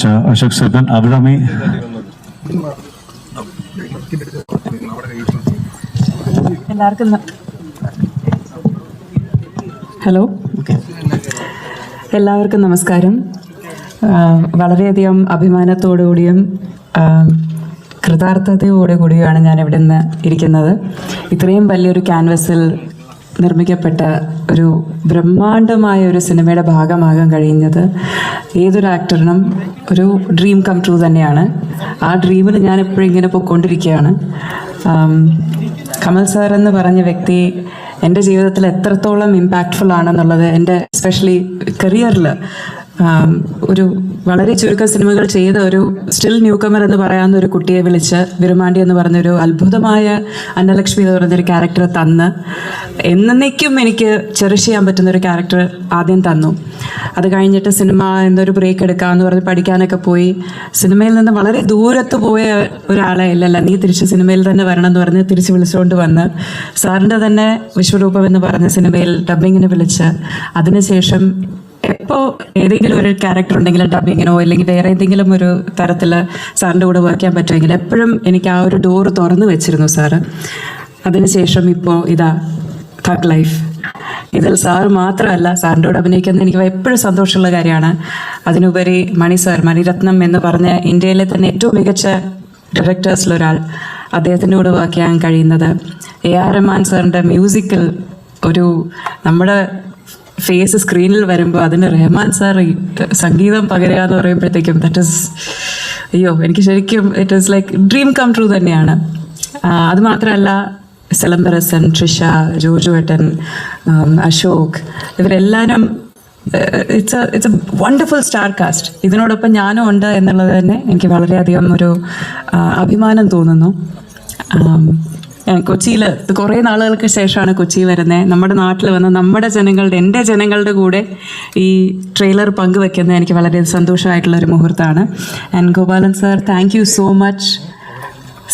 Ashok sir Abhirami എല്ലാവർക്കും hello എല്ലാവർക്കും നമസ്കാരം. വളരെയധികം അഭിമാനത്തോടുകൂടിയും കൃതാർത്ഥതയോടുകൂടിയാണ് ഞാൻ ഇവിടെ നിന്ന് ഇരിക്കുന്നത്. ഇത്രയും വലിയൊരു ക്യാൻവസിൽ നിർമ്മിക്കപ്പെട്ട ഒരു ബ്രഹ്മാണ്ഡമായ ഒരു സിനിമയുടെ ഭാഗമാകാൻ കഴിയുന്നത് ഏതൊരു ആക്ടറിനും ഒരു ഡ്രീം കം ട്രൂ തന്നെയാണ്. ആ ഡ്രീമിൽ ഞാൻ എപ്പോഴും ഇങ്ങനെ പോയിക്കൊണ്ടിരിക്കുകയാണ്. കമൽ സാർ എന്ന് പറഞ്ഞ വ്യക്തി എൻ്റെ ജീവിതത്തിൽ എത്രത്തോളം ഇമ്പാക്റ്റ്ഫുൾ ആണെന്നുള്ളത് എൻ്റെ എസ്പെഷ്യലി കരിയറിൽ ഒരു വളരെ ചുരുക്കം സിനിമകൾ ചെയ്ത ഒരു സ്റ്റിൽ ന്യൂ കമർ എന്ന് പറയാവുന്ന ഒരു കുട്ടിയെ വിളിച്ച് വിരുമാണ്ടി എന്ന് പറഞ്ഞൊരു അത്ഭുതമായ അന്നലക്ഷ്മി എന്ന് പറഞ്ഞൊരു ക്യാരക്ടർ തന്ന് എന്നേക്കും എനിക്ക് ചെറിഷ് ചെയ്യാൻ പറ്റുന്നൊരു ക്യാരക്ടർ ആദ്യം തന്നു. അത് കഴിഞ്ഞിട്ട് സിനിമ എന്തൊരു ബ്രേക്ക് എടുക്കാമെന്ന് പറഞ്ഞ് പഠിക്കാനൊക്കെ പോയി സിനിമയിൽ നിന്ന് വളരെ ദൂരത്ത് പോയ ഒരാളെ ഇല്ലല്ല നീ തിരിച്ച് സിനിമയിൽ തന്നെ വരണം എന്ന് പറഞ്ഞ് തിരിച്ച് വിളിച്ചുകൊണ്ട് വന്ന് സാറിൻ്റെ തന്നെ വിശ്വരൂപം എന്ന് പറഞ്ഞ സിനിമയിൽ ഡബ്ബിങ്ങിന് വിളിച്ച് അതിനുശേഷം എപ്പോൾ ഏതെങ്കിലും ഒരു ക്യാരക്ടർ ഉണ്ടെങ്കിൽ ഡബ്ബിങ്ങിനോ അല്ലെങ്കിൽ വേറെ ഏതെങ്കിലും ഒരു തരത്തിൽ സാറിൻ്റെ കൂടെ വർക്ക് ചെയ്യാൻ പറ്റുമെങ്കിൽ എപ്പോഴും എനിക്ക് ആ ഒരു ഡോറ് തുറന്നു വെച്ചിരുന്നു സാറ്. അതിനുശേഷം ഇപ്പോൾ ഇതാ തഗ് ലൈഫ്, ഇതിൽ സാറ് മാത്രമല്ല സാറിൻ്റെ കൂടെ അഭിനയിക്കുന്നത് എനിക്ക് എപ്പോഴും സന്തോഷമുള്ള കാര്യമാണ്. അതിനുപരി മണിരത്നം എന്ന് പറഞ്ഞ ഇന്ത്യയിലെ തന്നെ ഏറ്റവും മികച്ച ഡയറക്ടേഴ്സിലൊരാൾ, അദ്ദേഹത്തിൻ്റെ കൂടെ വർക്ക് ചെയ്യാൻ കഴിയുന്നത്, AR റഹ്മാൻ സാറിൻ്റെ മ്യൂസിക്കൽ ഒരു നമ്മുടെ ഫേസ് സ്ക്രീനിൽ വരുമ്പോൾ അതിന് റഹ്മാൻ സാർ സംഗീതം പകരുക എന്ന് പറയുമ്പോഴത്തേക്കും ദാറ്റ് ഈസ് എനിക്ക് ശരിക്കും it is like dream come true തന്നെയാണ്. അതുമാത്രമല്ല സെലംബരസൻ, ട്രിഷ, ജോജു ഏട്ടൻ, അശോക്, ഇവരെല്ലാവരും it's a wonderful star cast. ഇതിനോടൊപ്പം ഞാനും ഉണ്ട് എന്നുള്ളത് തന്നെ എനിക്ക് വളരെയധികം ഒരു അഭിമാനം തോന്നുന്നു. കൊച്ചിയിൽ കുറേ നാളുകൾക്ക് ശേഷമാണ് കൊച്ചി വരുന്നത്. നമ്മുടെ നാട്ടിൽ വന്ന് എൻ്റെ ജനങ്ങളുടെ കൂടെ ഈ ട്രെയിലർ പങ്കുവെക്കുന്നത് എനിക്ക് വളരെ സന്തോഷമായിട്ടുള്ളൊരു മുഹൂർത്തമാണ്. And Gopalan sir, thank you so much.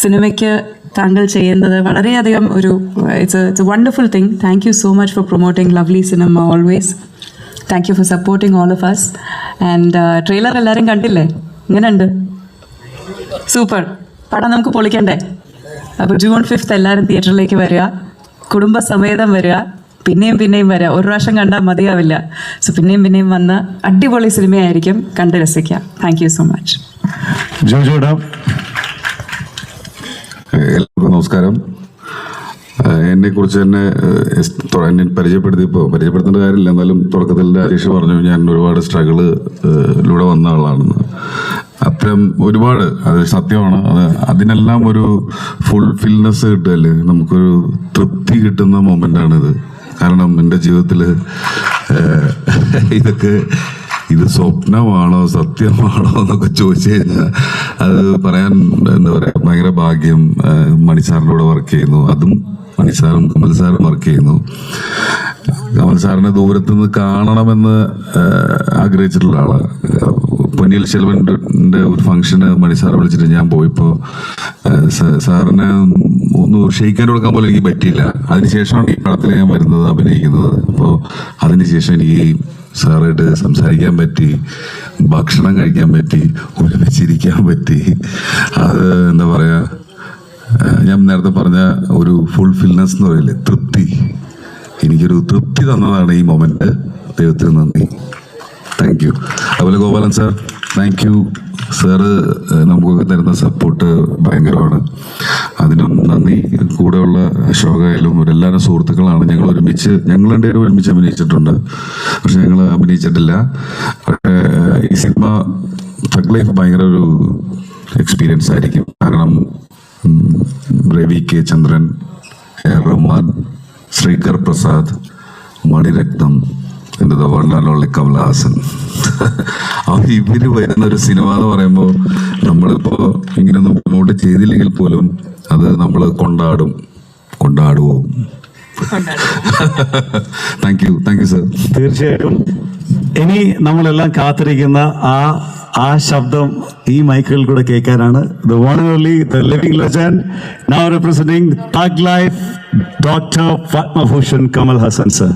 സിനിമയ്ക്ക് താങ്കൾ ചെയ്യുന്നത് വളരെയധികം ഒരു it's a wonderful thing. Thank you so much for promoting lovely cinema always. Thank you for supporting all of us. And trailer എല്ലാവരും കണ്ടില്ലേ? ഇങ്ങനെയുണ്ട്, സൂപ്പർ പടം, നമുക്ക് പൊളിക്കണ്ടേ? അപ്പോൾ June 5 എല്ലാവരും തിയേറ്ററിലേക്ക് വരിക, കുടുംബസമേതം വരിക, പിന്നെയും വരിക. ഒരു പ്രാവശ്യം കണ്ടാൽ മതിയാവില്ല. സോ പിന്നെയും വന്ന് അടിപൊളി സിനിമയായിരിക്കും, കണ്ട് രസിക്കുക. Thank you so much. എല്ലാവർക്കും നമസ്കാരം. എന്നെക്കുറിച്ച് തന്നെ പരിചയപ്പെടുത്തേണ്ട കാര്യമില്ല, എന്നാലും തുടക്കത്തിൽ രാജേഷ് പറഞ്ഞു ഞാൻ ഒരുപാട് സ്ട്രഗിളിലൂടെ വന്ന ആളാണെന്ന്. അത്തരം ഒരുപാട്, അത് സത്യമാണ്. അതിനെല്ലാം ഒരു ഫുൾഫിൽനെസ് കിട്ടുകയല്ലേ, നമുക്കൊരു തൃപ്തി കിട്ടുന്ന മൊമെൻ്റാണിത്. കാരണം എൻ്റെ ജീവിതത്തിൽ ഇത് സ്വപ്നമാണോ സത്യമാണോ എന്നൊക്കെ ചോദിച്ചു കഴിഞ്ഞാൽ അത് പറയാൻ എന്താ പറയുക, ഭയങ്കര ഭാഗ്യം. മണിസാറിൻ്റെ കൂടെ വർക്ക് ചെയ്യുന്നു, അതും മണിസാറും കമൽ സാറും വർക്ക് ചെയ്യുന്നു. കമൽ സാറിനെ ദൂരത്തുനിന്ന് കാണണമെന്ന് ആഗ്രഹിച്ചിട്ടുള്ള ആളാണ്. പൊന്നിയിൽ ശെൽവൻ്റെ ഒരു ഫംഗ്ഷന് മണിസാറെ വിളിച്ചിട്ട് ഞാൻ പോയപ്പോൾ സാറിനെ ഒന്ന് ക്ഷയിക്കാൻ കൊടുക്കാൻ പോലും എനിക്ക് പറ്റിയില്ല. അതിനുശേഷമാണ് ഈ പടത്തിൽ ഞാൻ വരുന്നത്, അഭിനയിക്കുന്നത്. അപ്പോൾ അതിനുശേഷം എനിക്ക് സാറായിട്ട് സംസാരിക്കാൻ പറ്റി, ഭക്ഷണം കഴിക്കാൻ പറ്റി, ഒരുമിച്ചിരിക്കാൻ പറ്റി. അത് എന്താ പറയുക, ഞാൻ നേരത്തെ പറഞ്ഞ ഒരു ഫുൾഫിൽനെസ് എന്ന് പറയില്ലേ, തൃപ്തി. എനിക്കൊരു തൃപ്തി തന്നതാണ് ഈ മൊമെന്റ്. ദൈവത്തിന് നന്ദി, താങ്ക് യു. അതുപോലെ Gopalan sir, thank U sir. നമുക്കൊക്കെ തരുന്ന സപ്പോർട്ട് ഭയങ്കരമാണ്, അതിനും നന്ദി. കൂടെയുള്ള അശോകായാലും ഇവരെല്ലാവരും സുഹൃത്തുക്കളാണ്. ഞങ്ങൾ രണ്ടുപേരും ഒരുമിച്ച് അഭിനയിച്ചിട്ടുണ്ട്, പക്ഷെ ഞങ്ങൾ അഭിനയിച്ചിട്ടില്ല. പക്ഷേ ഈ സിനിമ തഗ് ലൈഫ് ഭയങ്കര ഒരു എക്സ്പീരിയൻസ് ആയിരിക്കും. കാരണം രവി കെ ചന്ദ്രൻ, AR റഹ്മാൻ, ശ്രീകർ പ്രസാദ്, മണിരത്നം, എൻ്റെ വണ്ണാലുള്ള കമൽഹാസൻ, ഇവര് വരുന്നൊരു സിനിമ എന്ന് പറയുമ്പോൾ നമ്മളിപ്പോൾ ഇങ്ങനെയൊന്നും പ്രൊമോട്ട് ചെയ്തില്ലെങ്കിൽ പോലും അത് നമ്മൾ കൊണ്ടാടുമോ? Thank you sir. തീർച്ചയായിട്ടും ഇനി നമ്മളെല്ലാം കാത്തിരിക്കുന്ന ആ ശബ്ദം ഈ മൈക്കുകളിൽ കൂടെ കേൾക്കാനാണ്. The one and only, the living legend, now representing Thug Life, Dr. Padma Bhushan Kamal Haasan sir.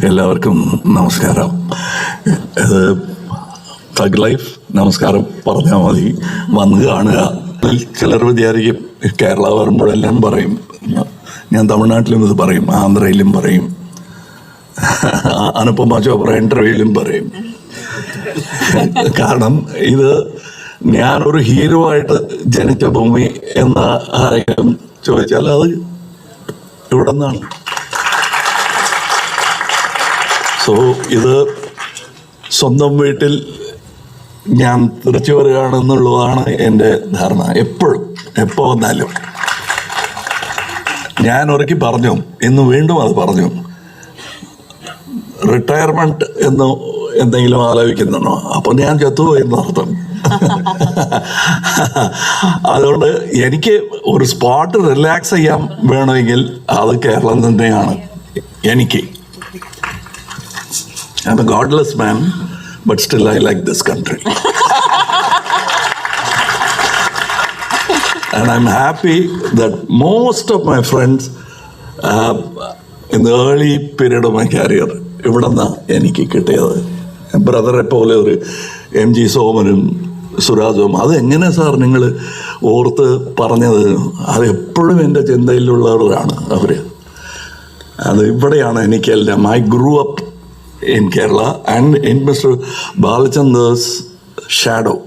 എല്ലാവർക്കും നമസ്കാരം. തഗ് ലൈഫ് നമസ്കാരം പറഞ്ഞാൽ മതി, വന്ന് കാണുക. ചിലർ വിചാരിക്കും കേരള വരുമ്പോഴെല്ലാം പറയും, ഞാൻ തമിഴ്നാട്ടിലും ഇത് പറയും, ആന്ധ്രയിലും പറയും, അനുപമ ചോപ്ര ഇൻ്റർവ്യൂവിലും പറയും. കാരണം ഇത് ഞാനൊരു ഹീറോ ആയിട്ട് ജനിച്ച ഭൂമി എന്ന ആരെങ്കിലും ചോദിച്ചാൽ അത് ഇവിടെ നിന്നാണ്. സോ ഇത് സ്വന്തം വീട്ടിൽ ഞാൻ തിരിച്ചു വരികയാണെന്നുള്ളതാണ് എൻ്റെ ധാരണ. എപ്പോഴും എപ്പോൾ വന്നാലും ഞാൻ ഒരിക്കൽ പറഞ്ഞു, ഇന്ന് വീണ്ടും അത് പറഞ്ഞു, റിട്ടയർമെന്റ് എന്ന് എന്തെങ്കിലും ആലോചിക്കുന്നുണ്ടോ? അപ്പോൾ ഞാൻ ചത്തുപോയി എന്നർത്ഥം. അതുകൊണ്ട് എനിക്ക് ഒരു സ്പോട്ട് റിലാക്സ് ചെയ്യാൻ വേണമെങ്കിൽ അത് കേരളം തന്നെയാണ് എനിക്ക്. I M A godless man, but still I like this country. And I'm happy that most of my friends in the early period of my career ഇവിടെ നിന്നാണ് എനിക്ക് കിട്ടിയത്. ബ്രദറെ പോലെ ഒരു MG സോമനും സുരാജും. അതെങ്ങനെ സാർ നിങ്ങൾ ഓർത്ത് പറഞ്ഞത്? അത് എപ്പോഴും എൻ്റെ ചിന്തയിലുള്ളവരാണ് അവർ. അത് ഇവിടെയാണ് എനിക്കെല്ലാം. I grew up in Kerala and in Mr. Balachandra's shadow.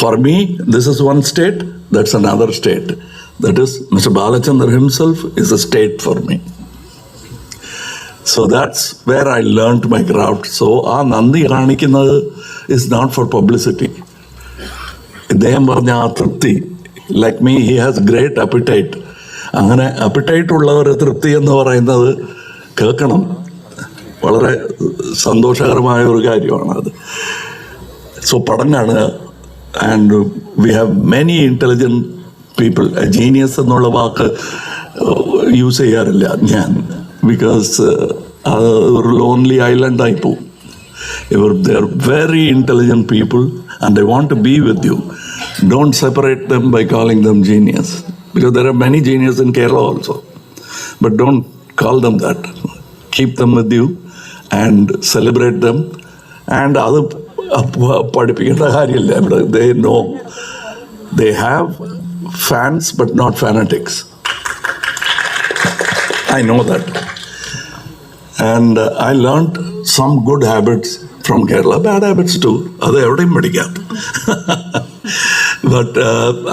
For me, this is one state, that's another state. That is, Mr. Balachandra himself is a state for me. So that's where I learned my craft. So, Nandi Kanikinath is not for publicity. Iദ്ദേഹം പറഞ്ഞ ആ തൃപ്തി, like me, he has great appetite. അങ്ങനെ appetite ഉള്ളവരെ തൃപ്തി എന്ന് പറയുന്നത് കേൾക്കണം. വളരെ സന്തോഷകരമായ ഒരു കാര്യമാണത്. സോ പഠനമാണ്. And we have many intelligent people. Genius എന്നുള്ള വാക്ക് യൂസ് ചെയ്യാറില്ല ഞാൻ, ബിക്കോസ് അത് ഒരു ലോൺലി ഐലൻഡായി പോവും. They are very intelligent people and they want to be with you. Don't separate them by calling them genius, because there are many genius in Kerala also, but don't call them that. Keep them with you and celebrate them. And അത് പഠിപ്പിക്കേണ്ട കാര്യമില്ല. ഇവിടെ they know they have fans but not fanatics. I know that. And I learned some good habits from Kerala, bad habits too. അത് എവിടെയും പഠിക്കാം. But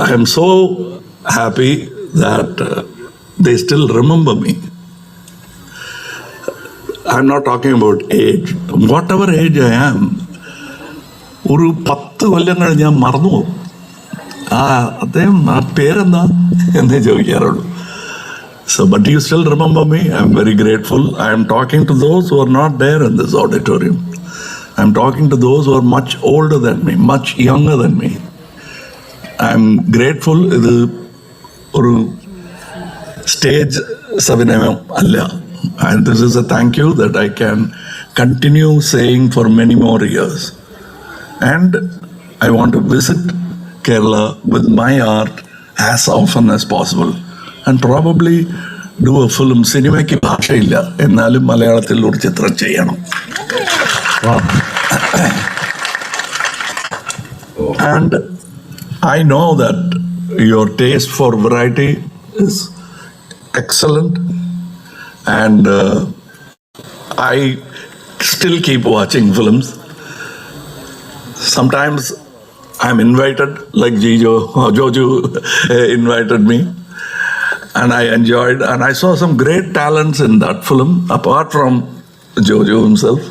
I am so happy that they still remember me. I'm not talking about age. Whatever age I am, ഒരു 10 കൊല്ലം കഴിഞ്ഞ് ഞാൻ മറന്നു പോകും. അദ്ദേഹം ആ പേരെന്താ എന്നേ ചോദിക്കാറുള്ളൂ. So, but you still remember me. I'm very grateful. I am talking to those who are not there in this auditorium. I'm talking to those who are much older than me, much younger than me. I'm grateful. ഇത് ഒരു stage അഭിനയം അല്ല. And this is a thank you that I can continue saying for many more years. And I want to visit Kerala with my art as often as possible. And probably do a film. സിനിമയ്ക്ക് ഭാഷയില്ല, എന്നാലും മലയാളത്തിൽ ഒരു ചിത്രം ചെയ്യണം. And I know that your taste for variety is excellent. And I still keep watching films. Sometimes I'm invited, like Jojo invited me, and I enjoyed, and I saw some great talents in that film, apart from Jojo himself.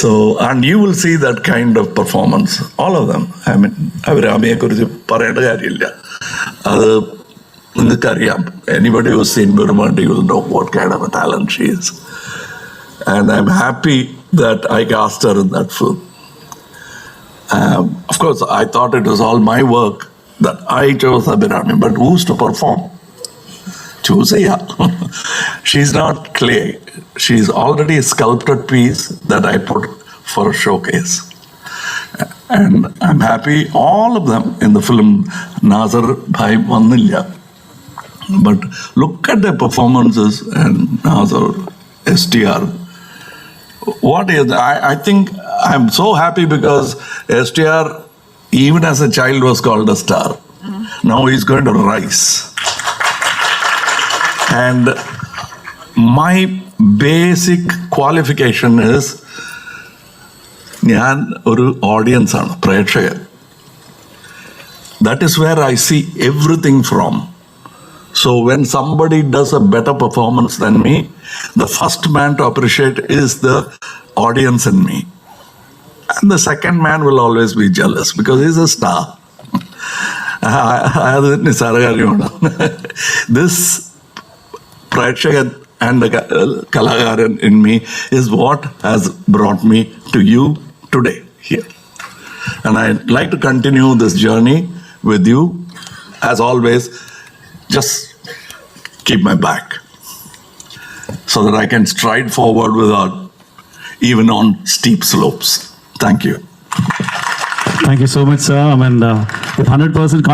So, and you will see that kind of performance, all of them. I mean, Aviramiye kurichu parayanda കാര്യമില്ല. അത് നിങ്ങൾക്കറിയാം. Anybody who's seen Birumandi will know what kind of a talent she is. And I'm happy that I cast her in that film. Of course, I thought it was all my work that I chose Abhirami, but who's to perform? Choose her. She's not clay. She's already a sculpted piece that I put for a showcase. And I'm happy all of them in the film. Nazar Bhai Vannilla. But look at the performances and Nazar, STR. What is I think I'm so happy because STR, even as a child, was called a star. Now he's going to rise. And my basic qualification is ഞാൻ ഒരു audience ആണ്, പ്രേക്ഷകൻ. That is where I see everything from. So when somebody does a better performance than me, the first man to appreciate is the audience in me. And the second man will always be jealous because he's a star. അത് നിസ്സാര കാര്യമാണ്. This പ്രേക്ഷകൻ and the കലാകാരൻ in me is what has brought me to you today here. And I'd like to continue this journey with you. As always, just keep my back so that I can stride forward without even on steep slopes. Thank you. Thank you so much, sir. I mean, with 100%